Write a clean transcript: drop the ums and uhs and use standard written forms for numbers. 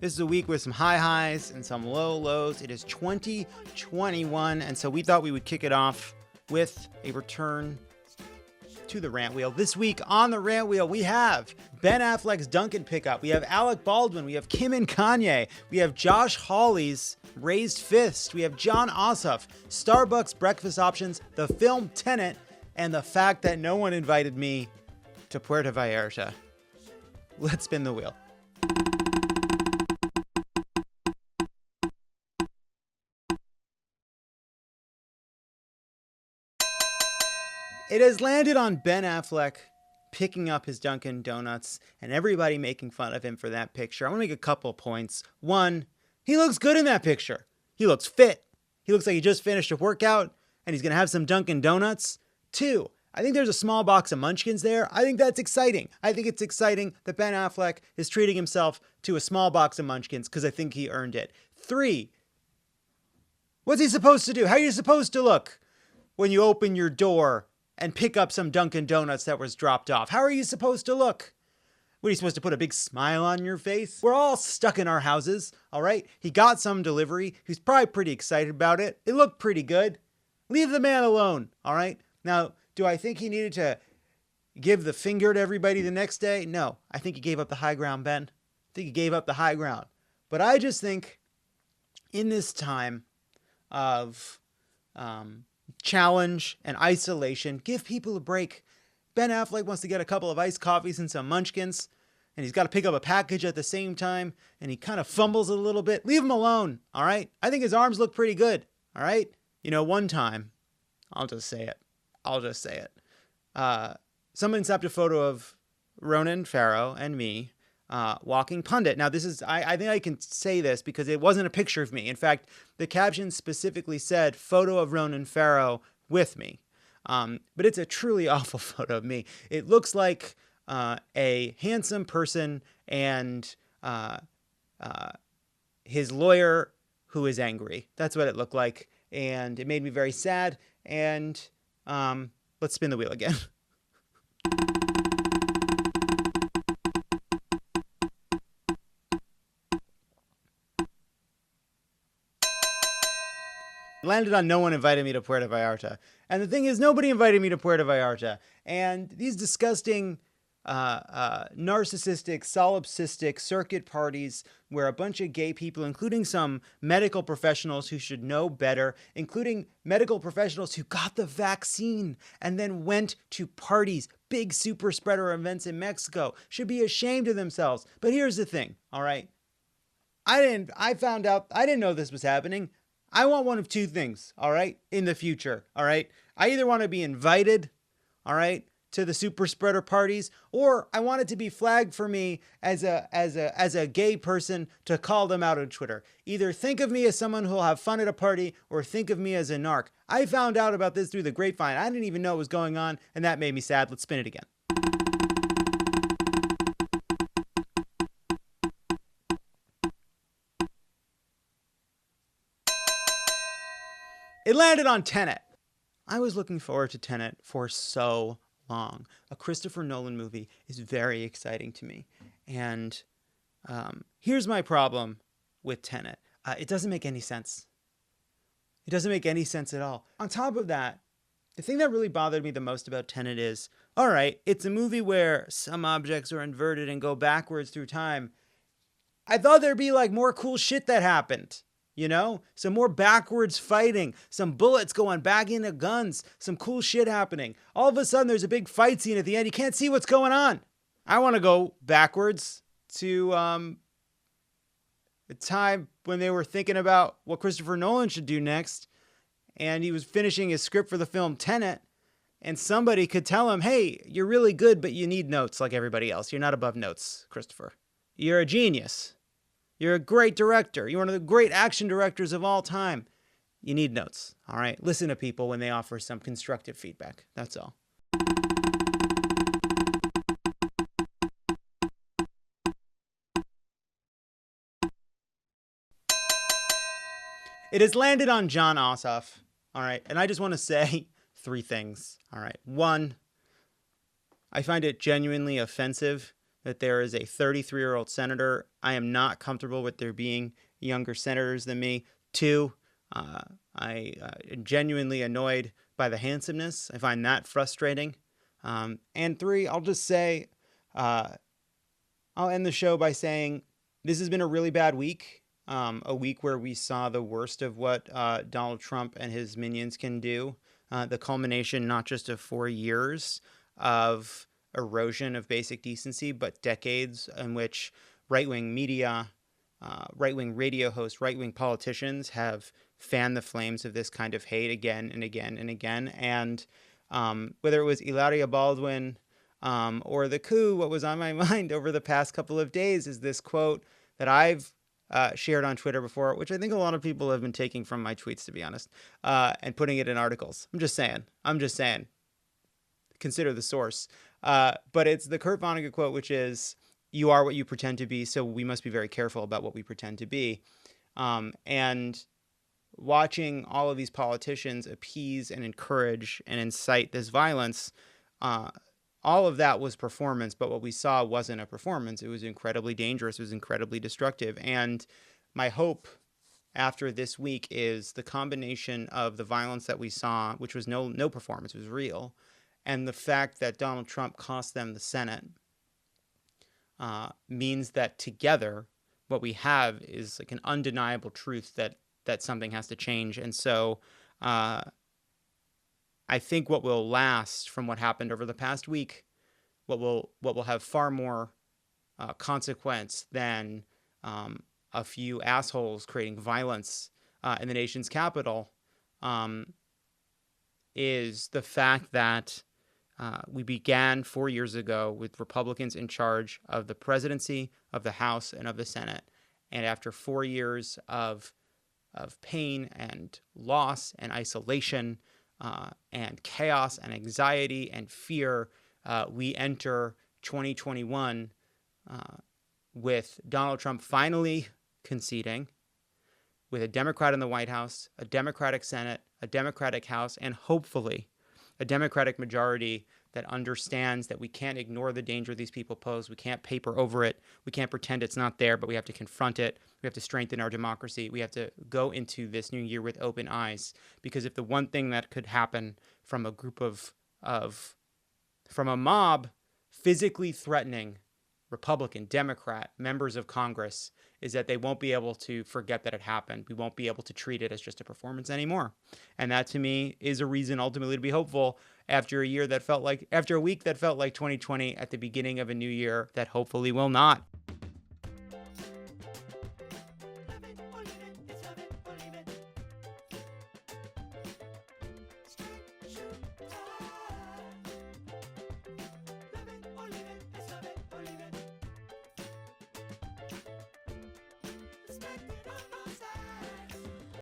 This is a week with some high highs and some low lows. It is 2021, and so we thought we would kick it off with a return to the Rant Wheel. This week on the Rant Wheel, we have Ben Affleck's Duncan pickup. We have Alec Baldwin. We have Kim and Kanye. We have Josh Hawley's raised fist. We have Jon Ossoff, Starbucks breakfast options, the film Tenet, and the fact that no one invited me to Puerto Vallarta. Let's spin the wheel. It has landed on Ben Affleck picking up his Dunkin' Donuts and everybody making fun of him for that picture. I want to make a couple of points. One, he looks good in that picture. He looks fit. He looks like he just finished a workout and he's going to have some Dunkin' Donuts. Two, I think there's a small box of munchkins there. I think that's exciting. I think it's exciting that Ben Affleck is treating himself to a small box of munchkins because I think he earned it. Three, what's he supposed to do? How are you supposed to look when you open your door and pick up some Dunkin' Donuts that was dropped off? How are you supposed to look? What, are you supposed to put a big smile on your face? We're all stuck in our houses, all right? He got some delivery. He's probably pretty excited about it. It looked pretty good. Leave the man alone, all right? Now, do I think he needed to give the finger to everybody the next day? No. I think he gave up the high ground, Ben. I think he gave up the high ground. But I just think in this time of challenge and isolation, give people a break. Ben Affleck wants to get a couple of iced coffees and some munchkins, and he's got to pick up a package at the same time, and he kind of fumbles a little bit. Leave him alone, all right? I think his arms look pretty good, all right? You know, one time, I'll just say it. Someone snapped a photo of Jon Favreau and me walking pundit. Now, this is, I think I can say this because it wasn't a picture of me. In fact, the caption specifically said, photo of Jon Favreau with me. But it's a truly awful photo of me. It looks like a handsome person and his lawyer who is angry. That's what it looked like. And it made me very sad. And let's spin the wheel again. Landed on no one invited me to Puerto Vallarta. And the thing is, nobody invited me to Puerto Vallarta. And these disgusting, narcissistic, solipsistic circuit parties where a bunch of gay people, including some medical professionals who should know better, including medical professionals who got the vaccine and then went to parties, big super spreader events in Mexico, should be ashamed of themselves. But here's the thing, all right? I didn't know this was happening. I want one of two things, all right, in the future, all right? I either want to be invited, all right, to the super spreader parties, or I want it to be flagged for me as a gay person to call them out on Twitter. Either think of me as someone who'll have fun at a party or think of me as a narc. I found out about this through the grapevine. I didn't even know what was going on, and that made me sad. Let's spin it again. It landed on Tenet. I was looking forward to Tenet for so long. A Christopher Nolan movie is very exciting to me. And here's my problem with Tenet. It doesn't make any sense. It doesn't make any sense at all. On top of that, the thing that really bothered me the most about Tenet is, all right, it's a movie where some objects are inverted and go backwards through time. I thought there'd be like more cool shit that happened. You know, some more backwards fighting, some bullets going back into guns, some cool shit happening. All of a sudden, there's a big fight scene at the end. You can't see what's going on. I want to go backwards to the time when they were thinking about what Christopher Nolan should do next. And he was finishing his script for the film Tenet. And somebody could tell him, hey, you're really good, but you need notes like everybody else. You're not above notes, Christopher. You're a genius. You're a great director. You're one of the great action directors of all time. You need notes, all right? Listen to people when they offer some constructive feedback. That's all. It has landed on Jon Ossoff, all right? And I just want to say three things, all right? One, I find it genuinely offensive that there is a 33-year-old senator. I am not comfortable with there being younger senators than me. 2, I am genuinely annoyed by the handsomeness. I find that frustrating. And 3, I'll just say, I'll end the show by saying this has been a really bad week. A week where we saw the worst of what Donald Trump and his minions can do. The culmination not just of 4 years of erosion of basic decency, but decades in which right-wing media, right-wing radio hosts, right-wing politicians have fanned the flames of this kind of hate again and again and again. And whether it was Hilaria Baldwin or the coup, what was on my mind over the past couple of days is this quote that I've shared on Twitter before, which I think a lot of people have been taking from my tweets, to be honest, and putting it in articles. I'm just saying. Consider the source. But it's the Kurt Vonnegut quote, which is, "You are what you pretend to be, so we must be very careful about what we pretend to be." And watching all of these politicians appease and encourage and incite this violence, all of that was performance, but what we saw wasn't a performance. It was incredibly dangerous. It was incredibly destructive. And my hope after this week is the combination of the violence that we saw, which was no performance, it was real, and the fact that Donald Trump cost them the Senate means that together what we have is like an undeniable truth that something has to change. And so I think what will last from what happened over the past week, what will have far more consequence than a few assholes creating violence in the nation's capital, is the fact that we began 4 years ago with Republicans in charge of the presidency, of the House, and of the Senate. And after 4 years of pain and loss and isolation and chaos and anxiety and fear, we enter 2021 with Donald Trump finally conceding, with a Democrat in the White House, a Democratic Senate, a Democratic House, and hopefully a Democratic majority that understands that we can't ignore the danger these people pose. We can't paper over it. We can't pretend it's not there, but we have to confront it. We have to strengthen our democracy. We have to go into this new year with open eyes, because if the one thing that could happen from a group from a mob physically threatening Republican, Democrat members of Congress is that they won't be able to forget that it happened. We won't be able to treat it as just a performance anymore. And that to me is a reason ultimately to be hopeful after a week that felt like 2020 at the beginning of a new year that hopefully will not. Spend it on